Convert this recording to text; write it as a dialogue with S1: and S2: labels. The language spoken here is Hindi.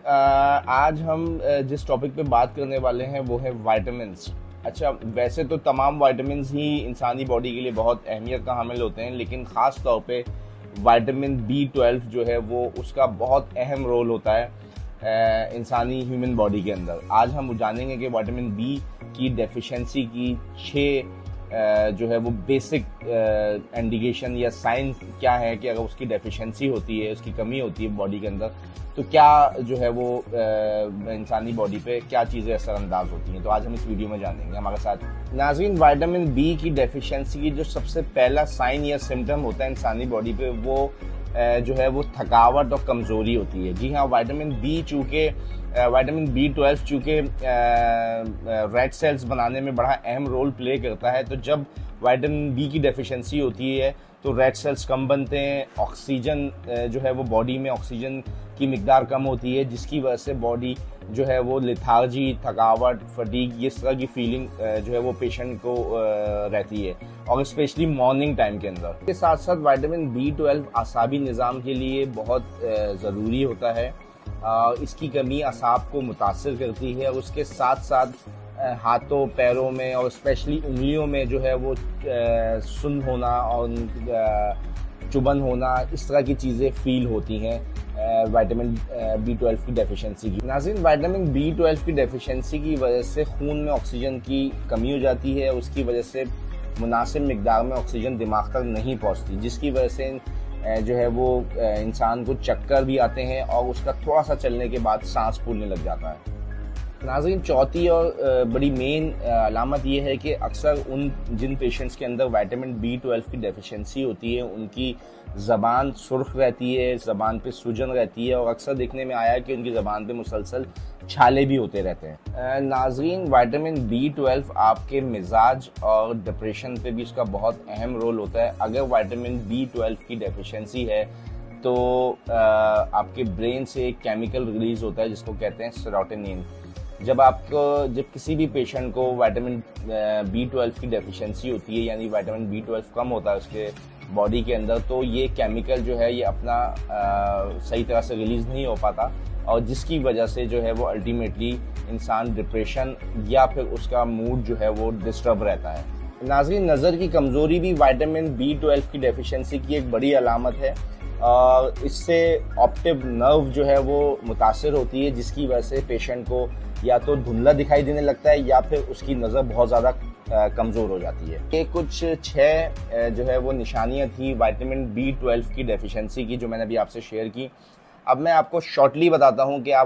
S1: आज हम जिस टॉपिक पे बात करने वाले हैं वो है विटामिन्स। अच्छा, वैसे तो तमाम विटामिन्स ही इंसानी बॉडी के लिए बहुत अहमियत का हामिल होते हैं, लेकिन ख़ास तौर पे विटामिन B12 जो है वो उसका बहुत अहम रोल होता है इंसानी ह्यूमन बॉडी के अंदर। आज हम जानेंगे कि विटामिन बी की डेफिशिएंसी की 6 जो है वो बेसिक इंडिकेशन या साइन क्या है कि अगर उसकी डेफिशिएंसी होती है, उसकी कमी होती है बॉडी के अंदर, तो क्या जो है वो इंसानी बॉडी पे क्या चीज़ें असरअंदाज होती हैं। तो आज हम इस वीडियो में जानेंगे। हमारे साथ नाज़रीन, विटामिन बी की डेफिशिएंसी की जो सबसे पहला साइन या सिम्टम होता है इंसानी बॉडी पे, वो जो है वो थकावट और कमज़ोरी होती है। जी हाँ, विटामिन B12 चूँकि रेड सेल्स बनाने में बड़ा अहम रोल प्ले करता है, तो जब विटामिन बी की डेफिशिएंसी होती है तो रेड सेल्स कम बनते हैं, ऑक्सीजन जो है वो बॉडी में ऑक्सीजन की मिकदार कम होती है, जिसकी वजह से बॉडी जो है वो लेथार्जी, थकावट, फटीग, इस तरह की फीलिंग जो है वो पेशेंट को रहती है, और स्पेशली मॉर्निंग टाइम के अंदर। इसके साथ साथ विटामिन B12 आसाबी निज़ाम के लिए बहुत ज़रूरी होता है। इसकी कमी असाब को मुतासिर करती है, और उसके साथ साथ हाथों, पैरों में और स्पेशली उंगलियों में जो है वो सुन्न होना और चुभन होना, इस तरह की चीज़ें फील होती हैं विटामिन B12 की डेफिशिएंसी की। नाज़रीन, विटामिन B12 की डेफिशिएंसी की वजह से खून में ऑक्सीजन की कमी हो जाती है। उसकी वजह से मुनासिब मिकदार में ऑक्सीजन दिमाग तक नहीं पहुंचती, जिसकी वजह से जो है वो इंसान को चक्कर भी आते हैं और उसका थोड़ा सा चलने के बाद सांस फूलने लग जाता है। नाज़रीन, चौथी और बड़ी मेन अलामत ये है कि अक्सर जिन पेशेंट्स के अंदर विटामिन B12 की डेफिशिएंसी होती है, उनकी ज़बान सुर्ख रहती है, ज़बान पे सूजन रहती है, और अक्सर देखने में आया है कि उनकी ज़बान पे मुसलसल छाले भी होते रहते हैं। नाज़रीन, विटामिन B12 आपके मिजाज और डिप्रेशन पे भी उसका बहुत अहम रोल होता है। अगर विटामिन B12 की डेफिशिएंसी है तो आपके ब्रेन से एक केमिकल रिलीज होता है जिसको कहते हैं सेरोटोनिन। जब किसी भी पेशेंट को विटामिन B12 की डेफिशिएंसी होती है, यानी विटामिन B12 कम होता है उसके बॉडी के अंदर, तो ये केमिकल जो है ये अपना सही तरह से रिलीज नहीं हो पाता, और जिसकी वजह से जो है वो अल्टीमेटली इंसान डिप्रेशन या फिर उसका मूड जो है वो डिस्टर्ब रहता है। नाज़रीन, नज़र की कमज़ोरी भी विटामिन B12 की डेफिशिएंसी की एक बड़ी अलामत है, और इससे ऑप्टिक नर्व जो है वो मुतासिर होती है, जिसकी वजह से पेशेंट को या तो धुंधला दिखाई देने लगता है या फिर उसकी नज़र बहुत ज़्यादा कमज़ोर हो जाती है। ये कुछ 6 जो है वो निशानियां थी विटामिन B12 की डेफिशिएंसी की, जो मैंने अभी आपसे शेयर की। अब मैं आपको शॉर्टली बताता हूँ कि आप